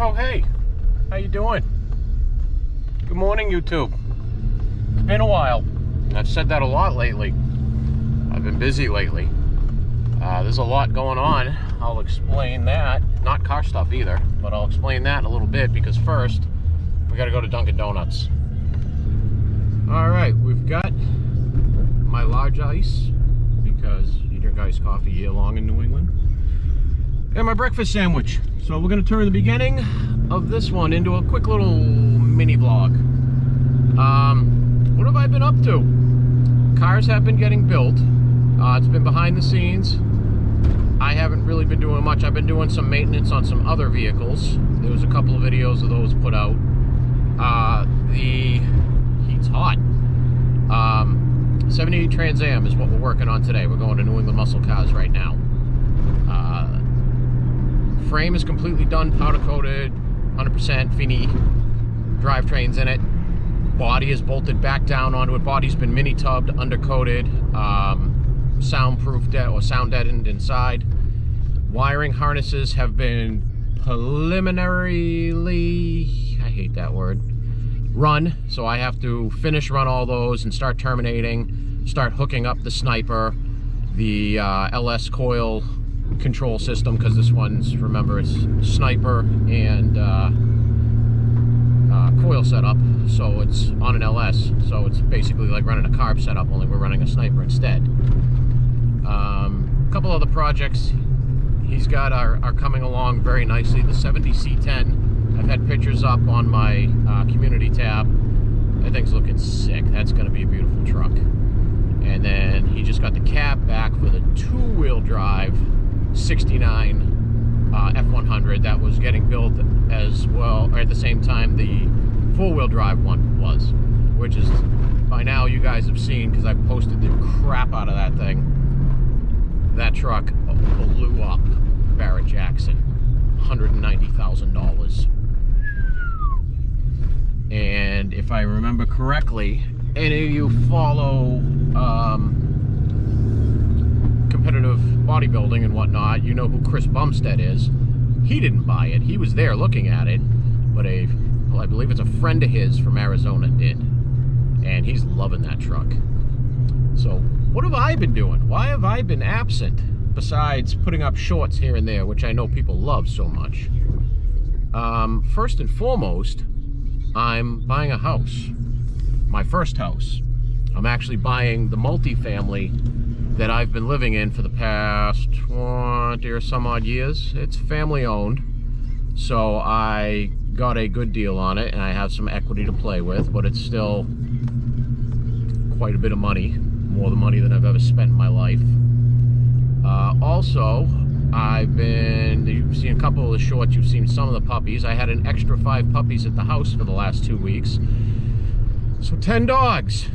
Oh, hey, how you doing? Good morning, YouTube. It's been a while. I've said that a lot lately. I've been busy lately. There's a lot going on. I'll explain that. Not car stuff either, but I'll explain that in a little bit because first, we gotta go to Dunkin' Donuts. All right, we've got my large ice because you drink iced coffee year long in New England. And my breakfast sandwich. So we're gonna turn the beginning of this one into a quick little mini vlog. What have I been up to? Cars have been getting built. It's been behind the scenes. I haven't really been doing much. I've been doing some maintenance on some other vehicles. There was a couple of videos of those put out. The heat's hot. 78 Trans Am is what we're working on today. We're going to New England Muscle Cars right now. Frame is completely done, powder coated, 100% Fini drivetrains in it. Body is bolted back down onto it. Body's been mini tubbed, undercoated, soundproof or sound deadened inside. Wiring harnesses have been preliminarily, I hate that word, run. So I have to finish run all those and start terminating, start hooking up the sniper, the LS coil control system, because this one's, remember, it's sniper and coil setup, so it's on an LS, so it's basically like running a carb setup, only we're running a sniper instead. A couple other projects he's got are coming along very nicely. The 70C10, I've had pictures up on my community tab. That thing's looking sick. That's going to be a beautiful truck. And then he just got the cab back for the two-wheel drive 69 F100 that was getting built as well, or at the same time the four-wheel drive one was, which is, by now you guys have seen because I've posted the crap out of that thing. That truck blew up Barrett Jackson, $190,000. And if I remember correctly, any of you follow competitive bodybuilding and whatnot, you know who Chris Bumstead is. He didn't buy it. He was there looking at it, but I believe it's a friend of his from Arizona did. And he's loving that truck. So what have I been doing? Why have I been absent besides putting up shorts here and there, which I know people love so much? First and foremost, I'm buying a house. My first house. I'm actually buying the multifamily that I've been living in for the past 20 or some odd years. It's family owned, so I got a good deal on it and I have some equity to play with, but it's still quite a bit of money, more the money than I've ever spent in my life. Also, you've seen a couple of the shorts, you've seen some of the puppies. I had an extra 5 puppies at the house for the last 2 weeks. So 10 dogs.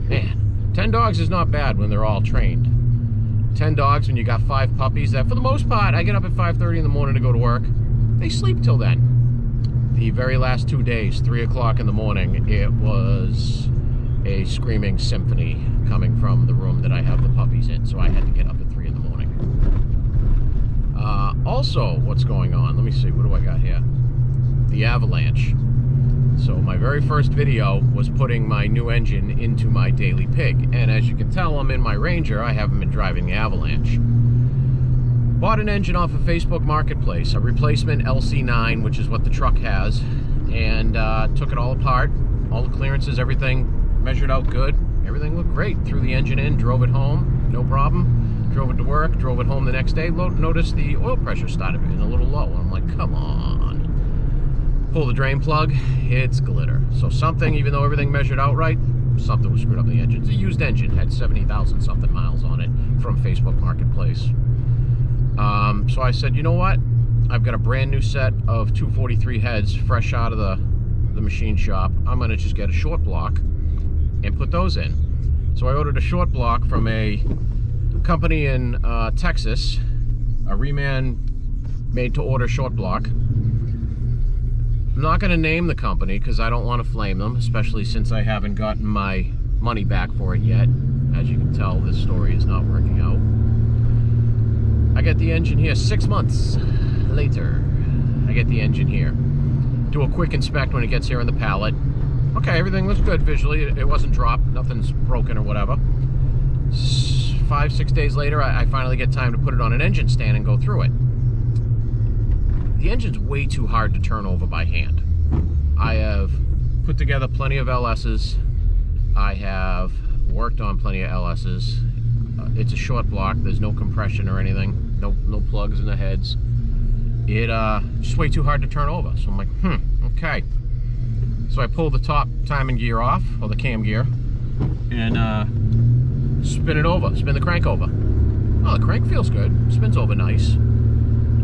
Man, 10 dogs is not bad when they're all trained. 10 dogs when you got 5 puppies that, for the most part, I get up at 5:30 in the morning to go to work. They sleep till then. The very last 2 days, 3 o'clock in the morning, it was a screaming symphony coming from the room that I have the puppies in, so I had to get up at 3 in the morning. Also, what's going on? Let me see, what do I got here? The avalanche. So my very first video was putting my new engine into my Daily Pig, and as you can tell, I'm in my Ranger. I haven't been driving the Avalanche. Bought an engine off of Facebook Marketplace, a replacement LC9, which is what the truck has, and took it all apart, all the clearances, everything measured out good. Everything looked great. Threw the engine in, drove it home, no problem. Drove it to work, drove it home the next day. Noticed the oil pressure started being a little low, and I'm like, come on. Pull the drain plug, it's glitter. So something, even though everything measured out right, something was screwed up in the engine. It's a used engine, had 70,000 something miles on it from Facebook Marketplace. So I said, you know what? I've got a brand new set of 243 heads fresh out of the machine shop. I'm gonna just get a short block and put those in. So I ordered a short block from a company in Texas, a Reman made to order short block. I'm not going to name the company because I don't want to flame them, especially since I haven't gotten my money back for it yet. As you can tell, this story is not working out. I got the engine here 6 months. later, I get the engine here. Do a quick inspect when it gets here on the pallet. Okay, everything looks good visually. It wasn't dropped, nothing's broken or whatever. 5-6 days later, I finally get time to put it on an engine stand and go through it. The engine's way too hard to turn over by hand. I have put together plenty of LS's. I have worked on plenty of LS's. It's a short block. There's no compression or anything. No plugs in the heads. It just way too hard to turn over. So I'm like, okay. So I pull the top timing gear off, or the cam gear, and spin it over. Spin the crank over. Oh, the crank feels good. Spins over nice.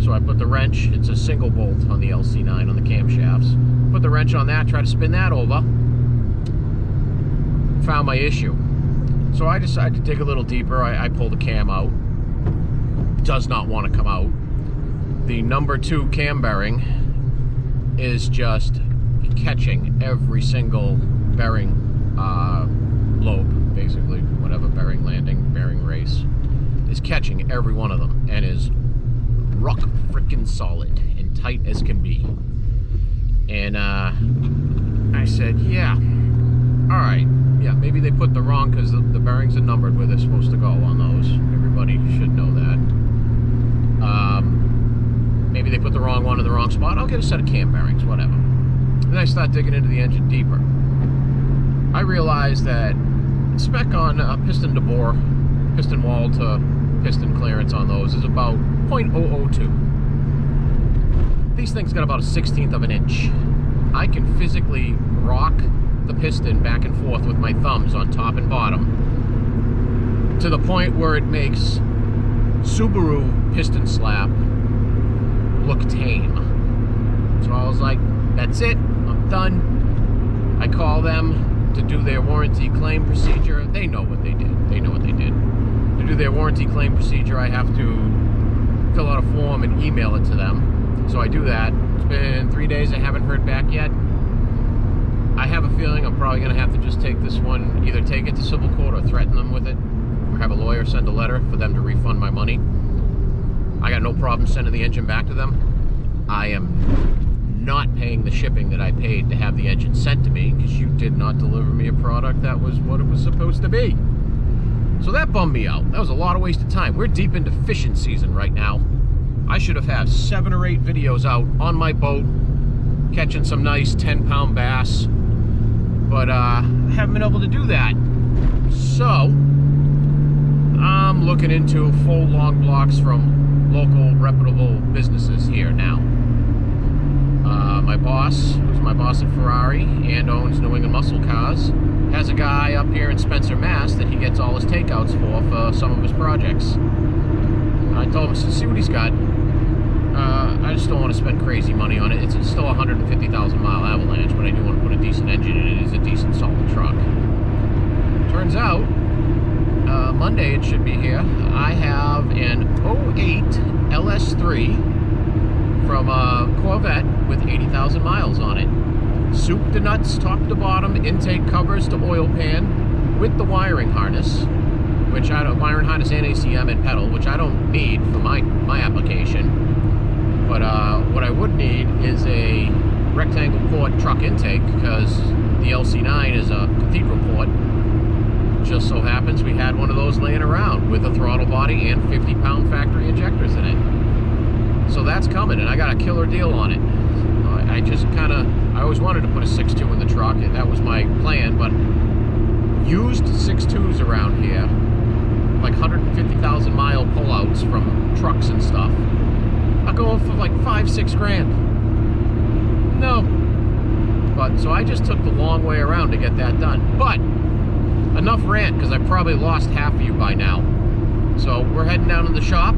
So I put the wrench. It's a single bolt on the LC9 on the camshafts. Put the wrench on that. Try to spin that over. Found my issue. So I decided to dig a little deeper. I pulled the cam out. Does not want to come out. The number 2 cam bearing is just catching every single bearing lobe, basically, whatever, bearing landing, bearing race, is catching every one of them, and is rock freaking solid and tight as can be. And I said, yeah, all right. Yeah, maybe they put the wrong, because the bearings are numbered where they're supposed to go on those. Everybody should know that. Maybe they put the wrong one in the wrong spot. I'll get a set of cam bearings, whatever. Then I start digging into the engine deeper. I realized that spec on piston to bore, piston wall to piston clearance on those is about 0.002. These things got about a 1/16 of an inch. I can physically rock the piston back and forth with my thumbs on top and bottom to the point where it makes Subaru piston slap look tame. So I was like, that's it, I'm done. I call them to do their warranty claim procedure. They know what they did. They know what they did. To do their warranty claim procedure, I have to fill out a form and email it to them. So I do that. It's been 3 days, I haven't heard back yet. I have a feeling I'm probably going to have to just take this one, either take it to civil court or threaten them with it, or have a lawyer send a letter for them to refund my money. I got no problem sending the engine back to them. I am not paying the shipping that I paid to have the engine sent to me, because you did not deliver me a product that was what it was supposed to be. So that bummed me out. That was a lot of wasted time. We're deep into fishing season right now. I should have had 7 or 8 videos out on my boat, catching some nice 10-pound bass, but I haven't been able to do that. So I'm looking into full long blocks from local reputable businesses here now. My boss, who's my boss at Ferrari and owns New England Muscle Cars, has a guy up here in Spencer, Mass that he gets all his takeouts for some of his projects. I told him, see what he's got. I just don't want to spend crazy money on it. It's still a 150,000 mile Avalanche, but I do want to put a decent engine in it. It's a decent solid truck. Turns out, Monday it should be here. I have an 08 LS3 from a Corvette with 80,000 miles on it. Soup to nuts, top to bottom, intake covers to oil pan with the wiring harness, which I don't, wiring harness and ACM and pedal, which I don't need for my application. But what I would need is a rectangle port truck intake, because the LC9 is a cathedral port. Just so happens we had one of those laying around with a throttle body and 50-pound factory injectors in it. So that's coming, and I got a killer deal on it. I just kind of, I always wanted to put a 6.2 in the truck, and that was my plan, but used 6.2s around here, like 150,000 mile pullouts from trucks and stuff, are going for like 5-6 grand. No. But, so I just took the long way around to get that done. But, enough rant, because I probably lost half of you by now. So, we're heading down to the shop.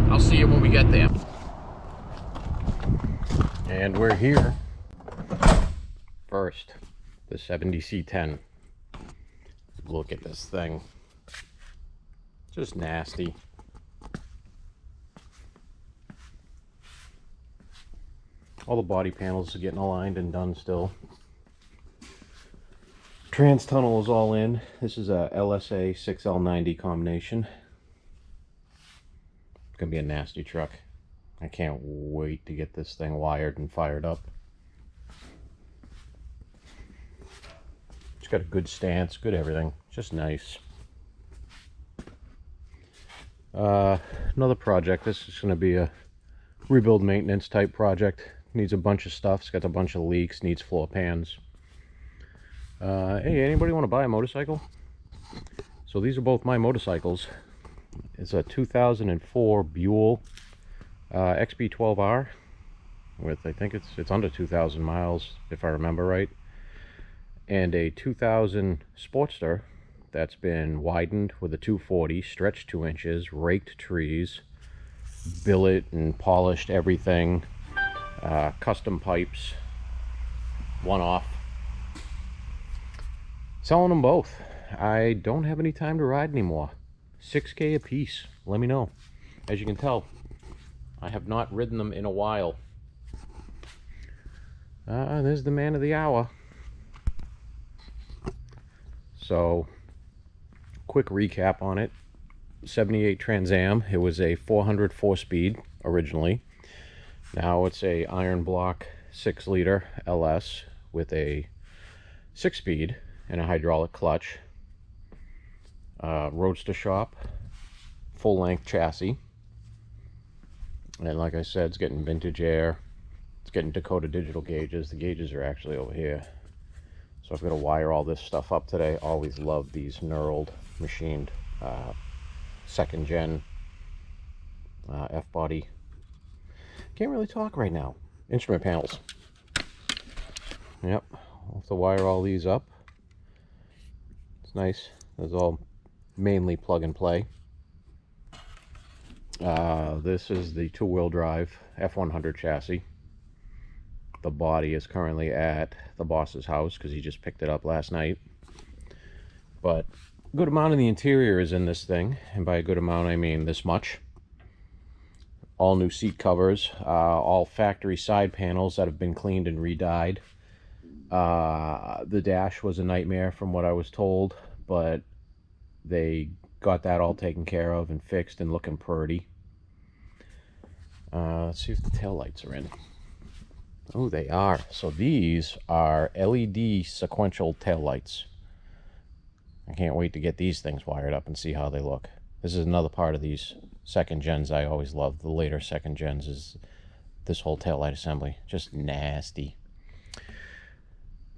I'll see you when we get there. And we're here. First, the 70C10. Look at this thing. Just nasty. All the body panels are getting aligned and done still. Trans tunnel is all in. This is a LSA 6L90 combination. It's gonna be a nasty truck. I can't wait to get this thing wired and fired up. It's got a good stance, good everything, just nice. Another project. This is going to be a rebuild maintenance type project. Needs a bunch of stuff. It's got a bunch of leaks, needs floor pans. Hey, anybody want to buy a motorcycle? So these are both my motorcycles. It's a 2004 Buell XB12R with, I think it's under 2,000 miles if I remember right, and a 2000 Sportster that's been widened with a 240, stretched 2 inches, raked trees, billet and polished everything, custom pipes, one off. Selling them both. I don't have any time to ride anymore. $6K a piece. Let me know. As you can tell, I have not ridden them in a while. There's the man of the hour. So, quick recap on it. 78 Trans Am. It was a 400 4-speed originally. Now it's a iron block 6-liter LS with a 6-speed and a hydraulic clutch. RoadsterShop, full-length chassis. And like I said, it's getting vintage air. It's getting Dakota digital gauges. The gauges are actually over here. So I've got to wire all this stuff up today. Always love these knurled, machined, second gen F-body. Can't really talk right now. Instrument panels. Yep, I'll have to wire all these up. It's nice. It's all mainly plug and play. This is the 2-wheel drive F100 chassis. The body is currently at the boss's house because he just picked it up last night. But a good amount of the interior is in this thing, and by a good amount I mean this much. All new seat covers, all factory side panels that have been cleaned and re-dyed. The dash was a nightmare from what I was told, but they got that all taken care of and fixed and looking pretty. Let's see if the taillights are in. Oh, they are. So these are LED sequential taillights. I can't wait to get these things wired up and see how they look. This is another part of these second gens I always love. The later second gens is this whole taillight assembly. Just nasty.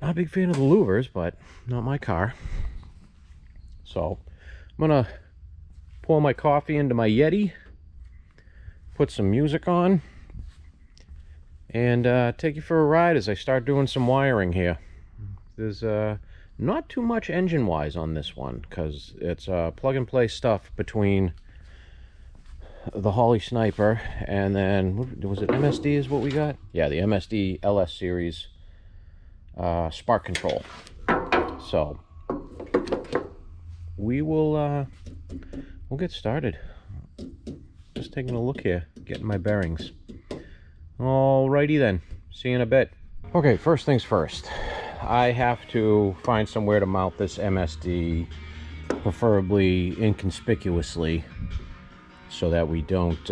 Not a big fan of the louvers, but not my car. So I'm gonna pour my coffee into my Yeti, put some music on, and take you for a ride as I start doing some wiring here. There's not too much engine wise on this one because it's plug and play stuff between the Holley Sniper and then, was it MSD is what we got? Yeah, the MSD LS series spark control. So we will we'll get started. Just taking a look here, getting my bearings. Alrighty then, see you in a bit. Okay, first things first. I have to find somewhere to mount this MSD, preferably inconspicuously, so that we don't,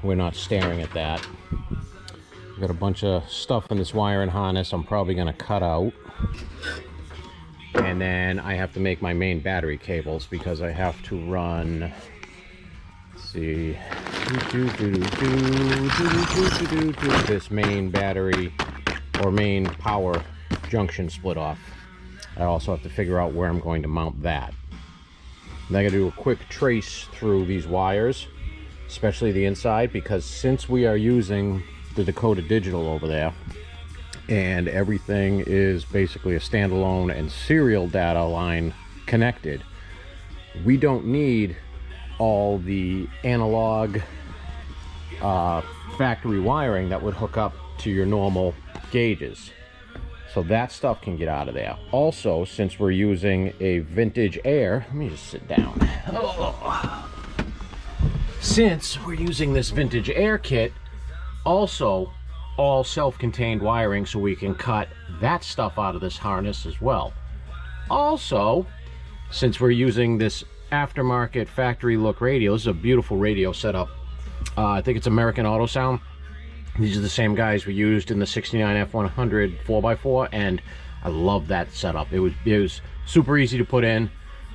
we're not staring at that. I've got a bunch of stuff in this wiring harness I'm probably going to cut out. And then I have to make my main battery cables because I have to run, let's see, this main battery or main power junction split off. I also have to figure out where I'm going to mount that. And I gotta do a quick trace through these wires, especially the inside, because since we are using the Dakota digital over there and everything is basically a standalone and serial data line connected, we don't need all the analog factory wiring that would hook up to your normal gauges. So that stuff can get out of there. Also, since we're using a vintage air, let me just sit down. Oh. Since we're using this vintage air kit, also all self-contained wiring, so we can cut that stuff out of this harness as well. Also, since we're using this aftermarket factory look radio, this is a beautiful radio setup. I think it's American Auto Sound. These are the same guys we used in the 69 F100 4x4, and I love that setup. It was super easy to put in,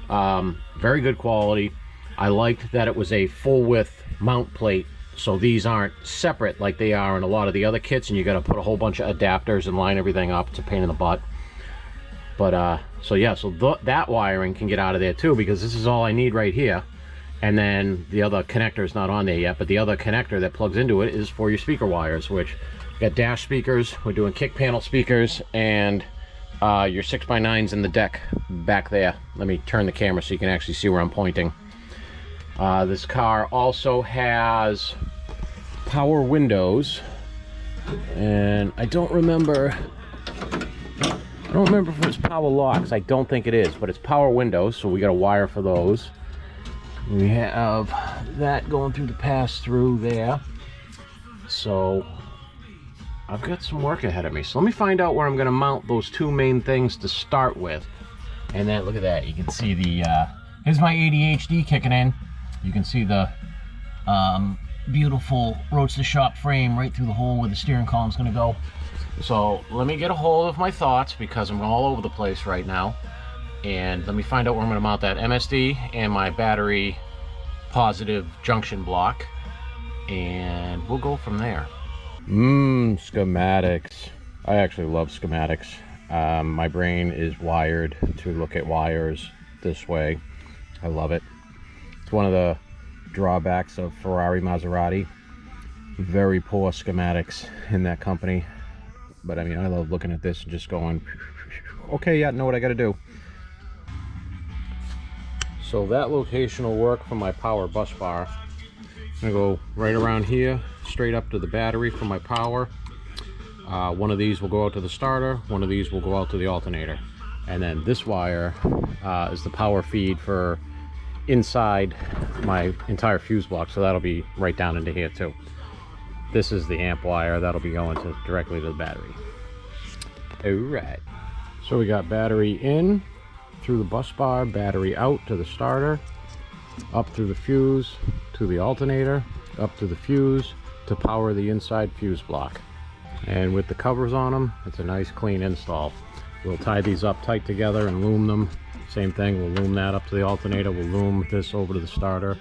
very good quality. I liked that it was a full width mount plate, so these aren't separate like they are in a lot of the other kits, and you got to put a whole bunch of adapters and line everything up. It's a pain in the butt. But so yeah, so that wiring can get out of there too, because this is all I need right here. And then the other connector is not on there yet, but the other connector that plugs into it is for your speaker wires, which you got dash speakers, we're doing kick panel speakers, and your 6x9s in the deck back there. Let me turn the camera so you can actually see where I'm pointing. This car also has power windows, and I don't remember if it's power locks. I don't think it is, but it's power windows, so we got a wire for those. We have that going through the pass-through there. So I've got some work ahead of me. So let me find out where I'm going to mount those two main things to start with. And then look at that. You can see the, here's my ADHD kicking in. You can see the beautiful RoadsterShop frame right through the hole where the steering column's going to go. So let me get a hold of my thoughts, because I'm all over the place right now. And let me find out where I'm going to mount that MSD and my battery positive junction block, and we'll go from there. Schematics. I actually love schematics. My brain is wired to look at wires this way. I love it. It's one of the drawbacks of Ferrari, Maserati. Very poor schematics in that company. But I mean, I love looking at this and just going, okay, yeah, I know what I got to do. So that location will work for my power bus bar. I'm gonna go right around here, straight up to the battery for my power. One of these will go out to the starter, one of these will go out to the alternator. And then this wire is the power feed for inside my entire fuse block, so that'll be right down into here too. This is the amp wire that'll be going directly to the battery. All right, so we got battery in through the bus bar, battery out to the starter, up through the fuse to the alternator, up to the fuse to power the inside fuse block. And with the covers on them, it's a nice clean install. We'll tie these up tight together and loom them. Same thing, we'll loom that up to the alternator, we'll loom this over to the starter.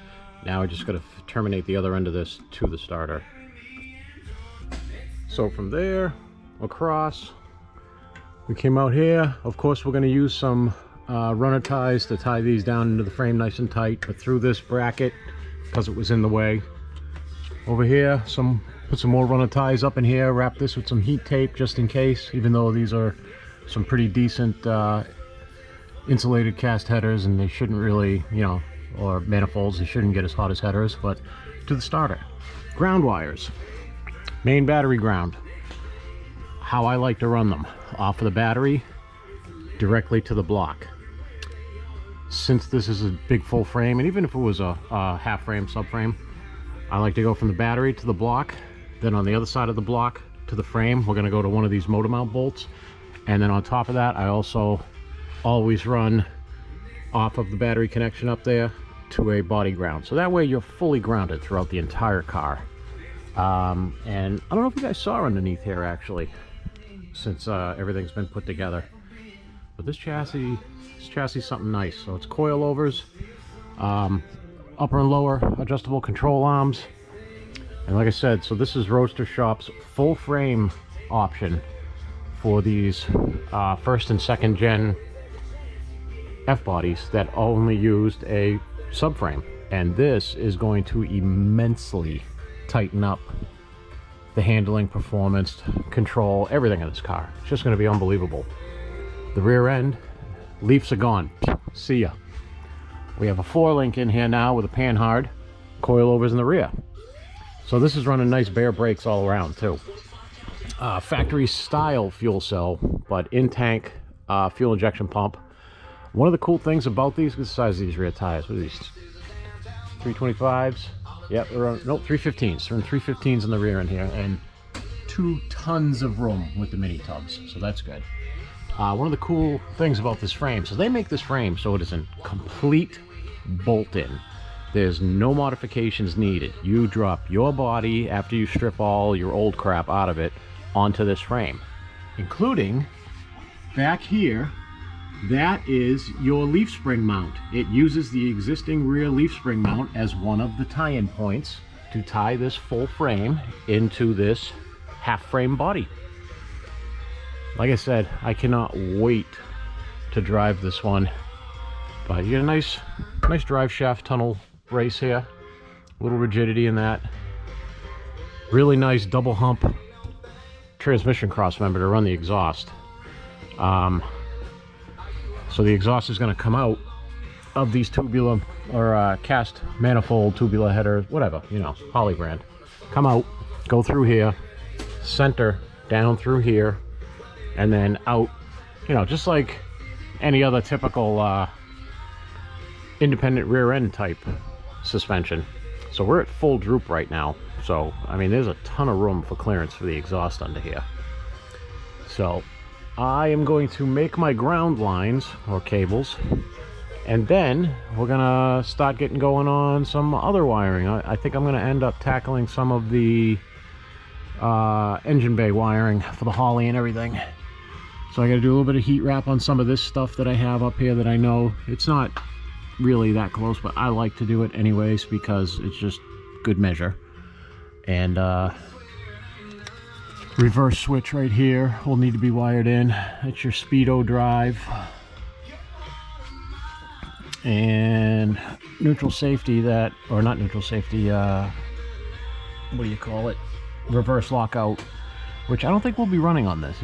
Now I just got to terminate the other end of this to the starter. So from there across, we came out here. Of course, we're going to use some runner ties to tie these down into the frame nice and tight, but through this bracket because it was in the way. Over here, put some more runner ties up in here, wrap this with some heat tape just in case, even though these are some pretty decent insulated cast headers, and they shouldn't really, you know, or manifolds, they shouldn't get as hot as headers. But to the starter, ground wires, main battery ground. How I like to run them, off of the battery directly to the block. Since this is a big full frame, and even if it was a half frame, subframe, I like to go from the battery to the block, then on the other side of the block to the frame, we're going to go to one of these motor mount bolts. And then on top of that, I also always run off of the battery connection up there to a body ground. So that way you're fully grounded throughout the entire car. And I don't know if you guys saw underneath here actually, since everything's been put together. But this chassis is something nice. So it's coilovers, upper and lower adjustable control arms. And like I said, so this is RoadsterShop's full frame option for these first and second gen F-bodies that only used a subframe. And this is going to immensely tighten up the handling, performance, control, everything in this car. It's just going to be unbelievable. The rear end, leafs are gone. See ya. We have a 4-link in here now with a panhard, coilovers in the rear. So this is running nice bare brakes all around too. Factory style fuel cell, but in tank fuel injection pump. One of the cool things about these is the size of these rear tires. What are these? 325s? Yep, no, 315s. They're in 315s in the rear end here, and 2 tons of room with the mini tubs, so that's good. One of the cool things about this frame, so they make this frame so it is a complete bolt-in. There's no modifications needed. You drop your body after you strip all your old crap out of it onto this frame, including back here. That is your leaf spring mount. It uses the existing rear leaf spring mount as one of the tie-in points to tie this full frame into this half frame body. Like I said, I cannot wait to drive this one. But you get a nice drive shaft tunnel brace here. A little rigidity in that. Really nice double hump transmission crossmember to run the exhaust. So the exhaust is going to come out of these tubular or cast manifold tubular headers, whatever, you know, Holley brand. Come out, go through here, center down through here, and then out, you know, just like any other typical independent rear end type suspension. So we're at full droop right now. So, I mean, there's a ton of room for clearance for the exhaust under here. So I am going to make my ground lines or cables, and then we're gonna start getting going on some other wiring. I think I'm gonna end up tackling some of the engine bay wiring for the Holley and everything. So I gotta do a little bit of heat wrap on some of this stuff that I have up here that I know it's not really that close, but I like to do it anyways because it's just good measure. And reverse switch right here will need to be wired in. It's your speedo drive. And neutral safety that, or not neutral safety, what do you call it? Reverse lockout, which I don't think we'll be running on this.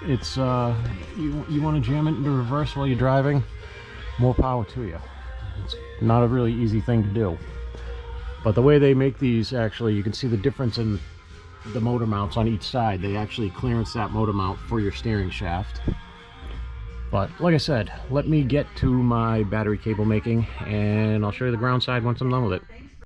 It's, you want to jam it into reverse while you're driving, more power to you. It's not a really easy thing to do. But the way they make these, actually, you can see the difference in the motor mounts on each side. They actually clearance that motor mount for your steering shaft. But like I said, let me get to my battery cable making and I'll show you the ground side once I'm done with it.